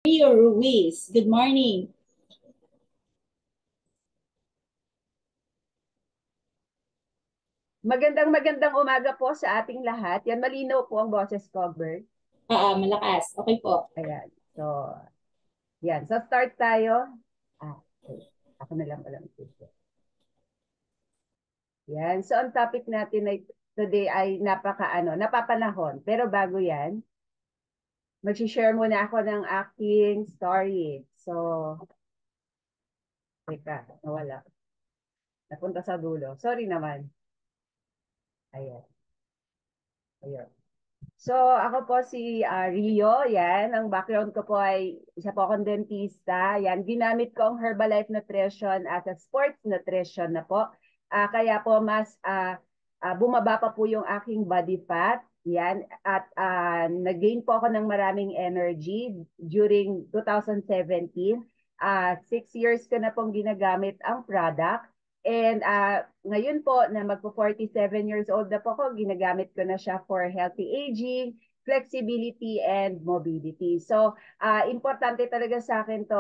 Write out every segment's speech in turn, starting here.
Rio Ruiz. Good morning. Magandang umaga po sa ating lahat. Yan, malinaw po ang boses ko, Bert. Malakas. Okay po. Ayan. So, yan. So, start tayo. Okay. Ako na lang alam ito. Yan. So, ang topic natin ay, today ay napapanahon. Pero bago yan, mag-share muna ako ng aking story. So, teka, nawala. Napunta sa dulo. Sorry naman. Ayan. Ayan. So, ako po si Rio, yan. Ang background ko po ay isa po akong dentista. Yan, ginamit ko ang Herbalife Nutrition as a sports nutrition na po. Kaya po mas bumaba pa po yung aking body fat. Yan, at nag-gain po ako ng maraming energy during 2017. 6 years ko na pong ginagamit ang product. And ngayon po na magpo 47 years old na po ako, ginagamit ko na siya for healthy aging, flexibility, and mobility. So, importante talaga sa akin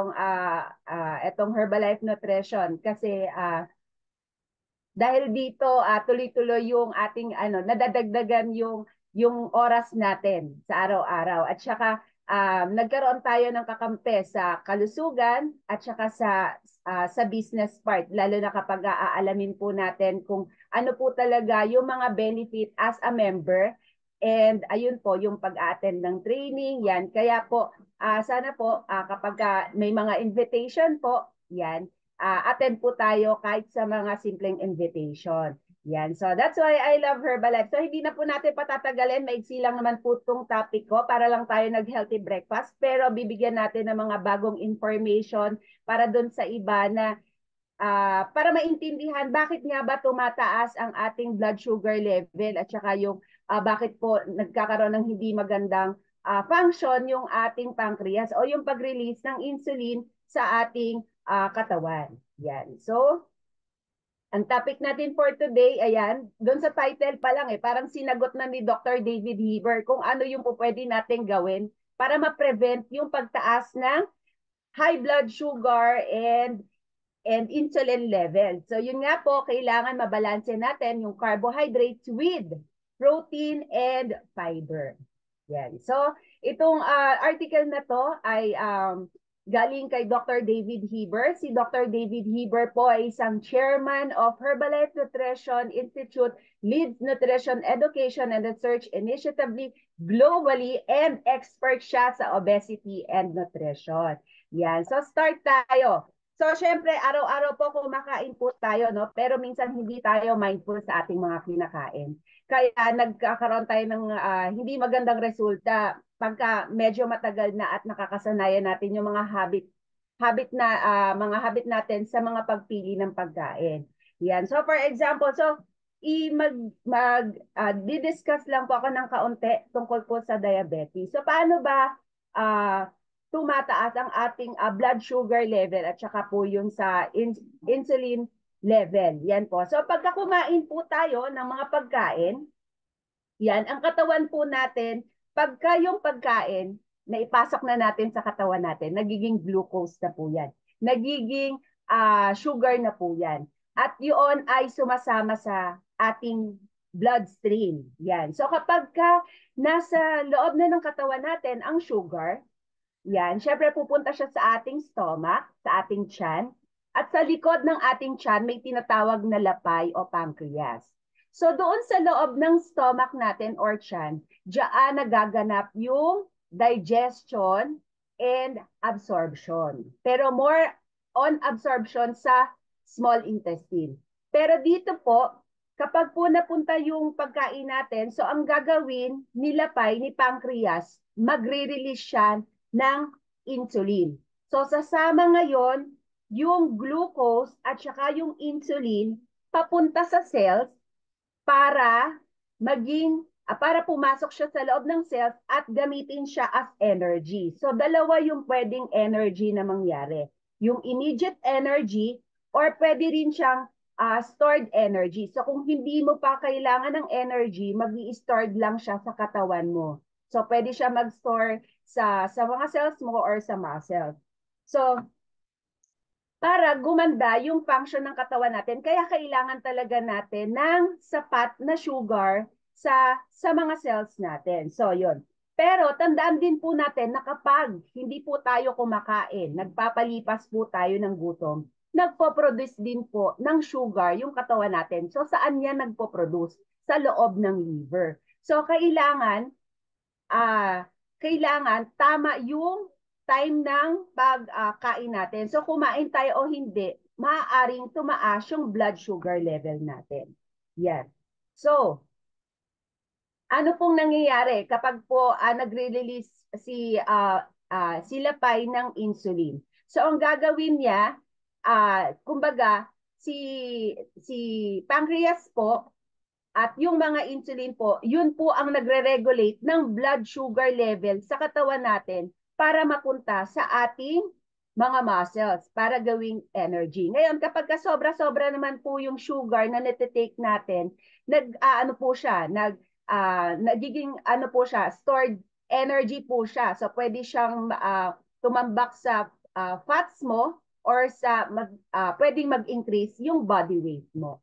itong Herbalife Nutrition kasi dahil dito tuloy-tuloy yung ating nadadagdagan yung oras natin sa araw-araw at saka nagkaroon tayo ng kakampi sa kalusugan at saka sa business part lalo na kapag aalamin po natin kung ano po talaga yung mga benefit as a member and ayun po yung pag-attend ng training yan kaya po sana po kapag may mga invitation po yan attend po tayo kahit sa mga simpleng invitation. Yan. So that's why I love Herbalife. So hindi na po natin patatagalin. Maiksi lang naman po itong topic ko para lang tayo nag-healthy breakfast. Pero bibigyan natin ng mga bagong information para doon sa iba na para maintindihan bakit nga ba tumataas ang ating blood sugar level at saka yung bakit po nagkakaroon ng hindi magandang function yung ating pancreas o yung pag-release ng insulin sa ating katawan. Yan. So, ang topic natin for today, ayan, doon sa title pa lang parang sinagot na ni Dr. David Heber kung ano yung pwede natin gawin para ma-prevent yung pagtaas ng high blood sugar and insulin level. So yun nga po, kailangan mabalanse natin yung carbohydrates with protein and fiber. Yan. So itong article na to ay galing kay Dr. David Heber. Si Dr. David Heber po ay isang chairman of Herbalife Nutrition Institute, leads Nutrition Education and Research Initiative globally, and expert siya sa obesity and nutrition. Yan. So start tayo. So, syempre, araw-araw po kumakain po tayo, no? Pero minsan hindi tayo mindful sa ating mga kinakain. Kaya nagkakaroon tayo ng hindi magandang resulta pagka medyo matagal na at nakakasanayan natin yung mga mga habit natin sa mga pagpili ng pagkain. Yan. So, for example, di-discuss lang po ako ng kaunti tungkol po sa diabetes. So, paano ba tumataas ang ating blood sugar level at saka po yung sa insulin level. Yan po. So pagka kumain po tayo ng mga pagkain, yan, ang katawan po natin, pagka yung pagkain na ipasok na natin sa katawan natin, nagiging glucose na po yan. Nagiging sugar na po yan. At yun ay sumasama sa ating bloodstream. Yan. So kapag nasa loob na ng katawan natin ang sugar, yan, syempre pupunta siya sa ating stomach, sa ating tiyan, at sa likod ng ating tiyan may tinatawag na lapay o pancreas. So doon sa loob ng stomach natin or tiyan, diyan nagaganap yung digestion and absorption. Pero more on absorption sa small intestine. Pero dito po, kapag po napunta yung pagkain natin, so ang gagawin ni lapay, ni pancreas, magre-release siya ng insulin. So sasama ngayon yung glucose at saka yung insulin papunta sa cells para para pumasok siya sa loob ng cells at gamitin siya as energy. So dalawa yung pwedeng energy na mangyari. Yung immediate energy or pwede rin siyang stored energy. So kung hindi mo pa kailangan ng energy, mag-i-stored lang siya sa katawan mo. So pwede siya mag-store sa mga cells mo or sa muscle. So, para gumanda yung function ng katawan natin, kaya kailangan talaga natin ng sapat na sugar sa mga cells natin. So, yun. Pero tandaan din po natin na kapag hindi po tayo kumakain, nagpapalipas po tayo ng gutom, nagpo-produce din po ng sugar yung katawan natin. So, saan yan nagpo-produce? Sa loob ng liver. So, kailangan tama yung time ng pagkain natin. So kumain tayo o hindi, maaaring tumaas yung blood sugar level natin. Yan. So, ano pong nangyayari kapag po nagre-release si Lapay ng insulin? So ang gagawin niya, kumbaga, si, si pancreas po, at yung mga insulin po, yun po ang nagre-regulate ng blood sugar level sa katawan natin para mapunta sa ating mga muscles para gawing energy. Ngayon, kapag sobra-sobra naman po yung sugar na nete-take natin, ano po siya, nagiging ano po siya, stored energy po siya. So pwede siyang tumambak sa fats mo or pwedeng mag-increase yung body weight mo.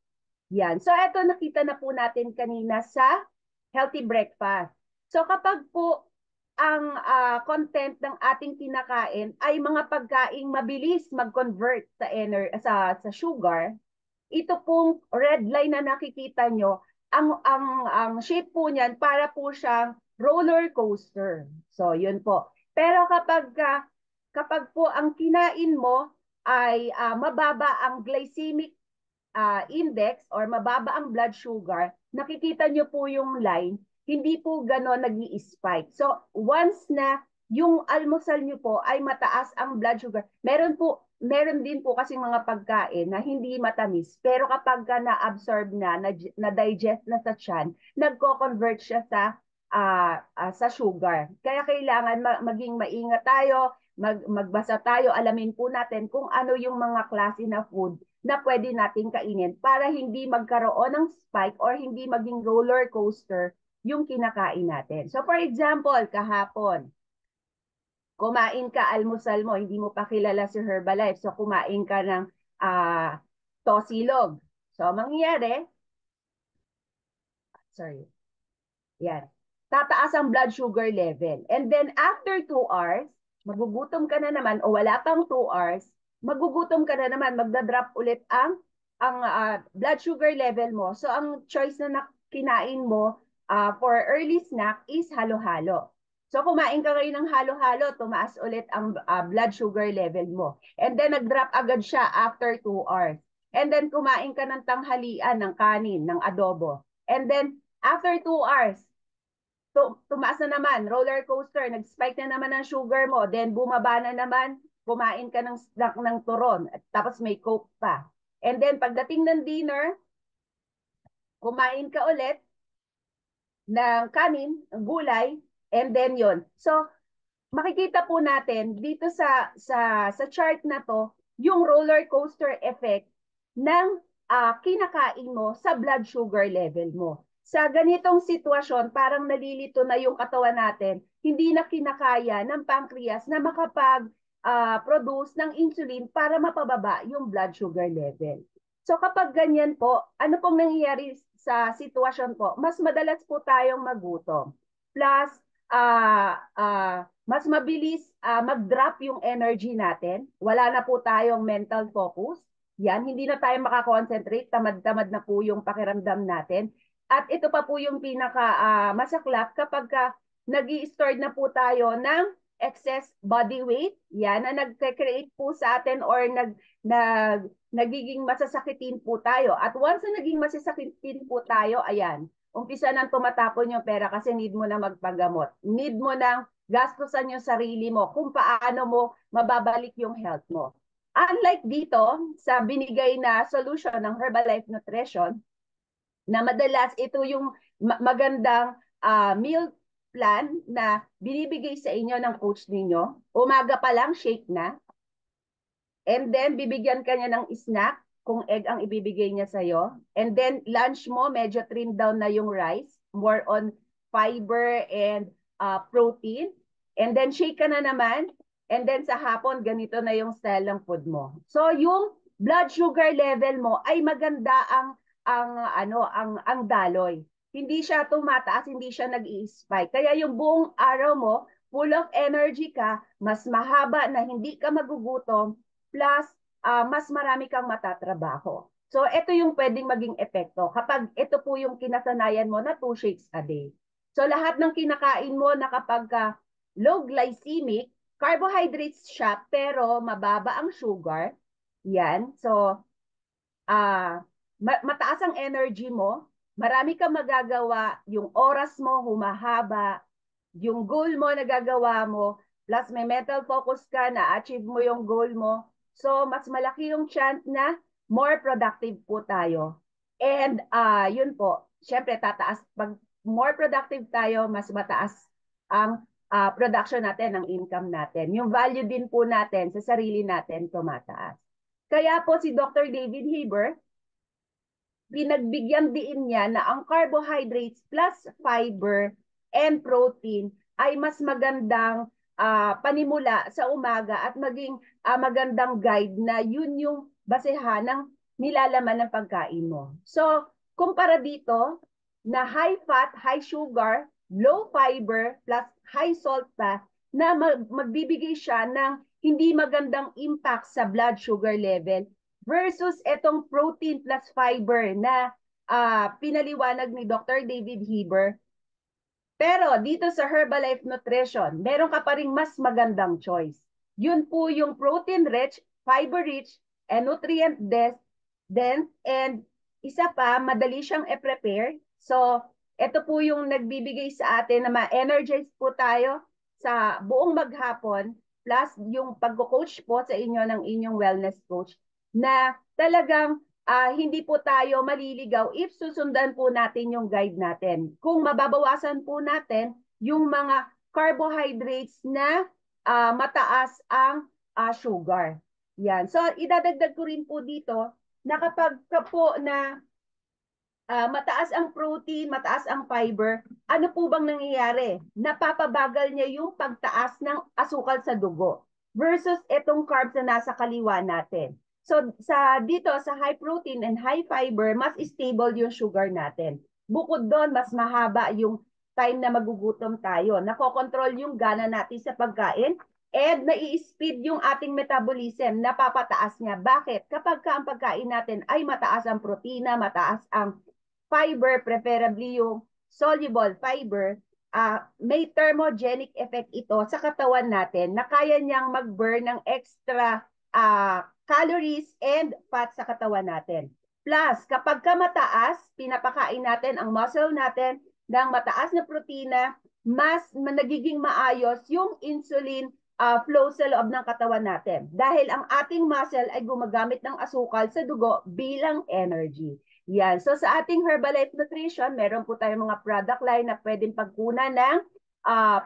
Yan. So, ito nakita na po natin kanina sa healthy breakfast. So, kapag po ang content ng ating kinakain ay mga pagkaing mabilis mag-convert sa sugar, ito pong red line na nakikita nyo, ang shape po niyan para po siyang roller coaster. So, yun po. Pero kapag po ang kinain mo ay mababa ang glycemic index or mababa ang blood sugar, nakikita nyo po yung line, hindi po gano'n nag-i-spike. So, once na yung almusal nyo po ay mataas ang blood sugar, meron din po kasing mga pagkain na hindi matamis, pero kapag na-absorb na-digest na sa tiyan, nagko-convert siya sa sugar. Kaya kailangan maging maingat tayo, magbasa tayo, alamin po natin kung ano yung mga klase na food na pwede nating kainin para hindi magkaroon ng spike or hindi maging roller coaster yung kinakain natin. So for example, kahapon, kumain ka, almusal mo, hindi mo pa kilala si Herbalife, so kumain ka ng tosilog. So mangyayari, sorry, yan, tataas ang blood sugar level. And then after 2 hours, magugutom ka na naman o wala pang 2 hours, magugutom ka na naman, magdadrop ulit ang blood sugar level mo. So ang choice na kinain mo for early snack is halo-halo. So kumain ka ngayon ng halo-halo, tumaas ulit ang blood sugar level mo. And then nag-drop agad siya after 2 hours. And then kumain ka ng tanghalian, ng kanin, ng adobo. And then after 2 hours, tumaas na naman, roller coaster, nag-spike na naman ang sugar mo, then bumaba na naman, kumain ka ng snack ng turon, at tapos may coke pa. And then pagdating ng dinner, kumain ka ulit ng kanin, gulay, and then yon. So, makikita po natin dito sa chart na to, yung roller coaster effect ng kinakain mo sa blood sugar level mo. Sa ganitong sitwasyon, parang nalilito na yung katawan natin, hindi na kinakaya ng pancreas na makapag-produce ng insulin para mapababa yung blood sugar level. So kapag ganyan po, ano pong nangyayari sa sitwasyon po? Mas madalas po tayong magutom. Plus, mas mabilis mag-drop yung energy natin. Wala na po tayong mental focus. Yan, hindi na tayo makakonsentrate, tamad-tamad na po yung pakiramdam natin. At ito pa po yung masaklap kapag nag-i-store na po tayo ng excess body weight, yan, na nag-create po sa atin or nagiging masasakitin po tayo. At once na naging masasakitin po tayo, ayan, umpisa nang tumatapon yung pera kasi need mo na magpagamot. Need mo nang gastusan yung sarili mo kung paano mo mababalik yung health mo. Unlike dito, sa binigay na solution ng Herbalife Nutrition, na madalas ito yung magandang meal plan na binibigay sa inyo ng coach ninyo. Umaga pa lang, shake na. And then, bibigyan ka niya ng snack kung egg ang ibibigay niya sa'yo. And then, lunch mo, medyo trim down na yung rice. More on fiber and protein. And then shake ka na naman. And then sa hapon, ganito na yung style ng food mo. So yung blood sugar level mo ay maganda ang daloy. Hindi siya tumataas, hindi siya nag-i-spike. Kaya yung buong araw mo, full of energy ka, mas mahaba na hindi ka magugutom, plus mas marami kang matatrabaho. So ito yung pwedeng maging epekto kapag ito po yung kinasanayan mo na 2 shakes a day. So lahat ng kinakain mo na kapag low glycemic, carbohydrates siya pero mababa ang sugar. Yan. So mataas ang energy mo, marami kang magagawa, yung oras mo humahaba, yung goal mo nagagawa mo, plus may mental focus ka na achieve mo yung goal mo. So mas malaki yung chance na more productive po tayo. And yun po, syempre tataas pag more productive tayo, mas mataas ang production natin, ang income natin. Yung value din po natin sa sarili natin tumataas. Kaya po si Dr. David Haber, pinagbigyan din niya na ang carbohydrates plus fiber and protein ay mas magandang panimula sa umaga at maging magandang guide na yun yung basehan ng nilalaman ng pagkain mo. So, kumpara dito na high fat, high sugar, low fiber plus high salt pa na magbibigay siya ng hindi magandang impact sa blood sugar level versus itong protein plus fiber na pinaliwanag ni Dr. David Haber. Pero dito sa Herbalife Nutrition, meron ka pa rin mas magandang choice. Yun po yung protein-rich, fiber-rich, and nutrient-dense, and isa pa, madali siyang i-prepare. So, ito po yung nagbibigay sa atin na ma-energize po tayo sa buong maghapon, plus yung pag-coach po sa inyo ng inyong wellness coach, na talagang hindi po tayo maliligaw if susundan po natin yung guide natin. Kung mababawasan po natin yung mga carbohydrates na mataas ang sugar. Yan. So, idadagdag ko rin po dito na kapag po na mataas ang protein, mataas ang fiber, ano po bang nangyayari? Napapabagal niya yung pagtaas ng asukal sa dugo versus itong carbs na nasa kaliwa natin. So dito sa high protein and high fiber, mas stable yung sugar natin. Bukod doon, mas mahaba yung time na magugutom tayo. Nakokontrol yung gana natin sa pagkain and nai-speed yung ating metabolism, napapataas niya. Bakit? Kapag ang pagkain natin ay mataas ang protina, mataas ang fiber, preferably yung soluble fiber, may thermogenic effect ito sa katawan natin na kaya niyang mag-burn ng extra calories and fat sa katawan natin. Plus, kapag ka mataas, pinapakain natin ang muscle natin ng mataas na protina, mas nagiging maayos yung insulin flow sa loob ng katawan natin. Dahil ang ating muscle ay gumagamit ng asukal sa dugo bilang energy. Yan. So sa ating Herbalife Nutrition, meron po tayong mga product line na pwedeng pagkunan ng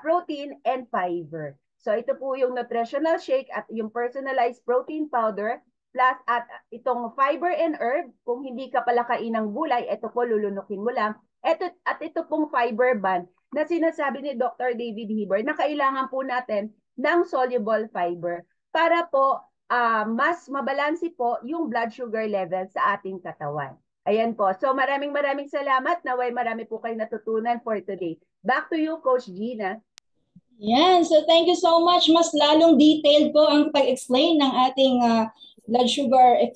protein and fiber. So ito po yung nutritional shake at yung personalized protein powder plus at itong fiber and herb. Kung hindi ka pala kain ng gulay, ito po lulunukin mo lang. Ito pong fiber band na sinasabi ni Dr. David Haber na kailangan po natin ng soluble fiber para po mas mabalansi po yung blood sugar level sa ating katawan. Ayan po. So maraming salamat. Naway marami po kayo natutunan for today. Back to you, Coach Gina. Yan. So thank you so much. Mas lalong detailed po ang pag-explain ng ating blood sugar effect.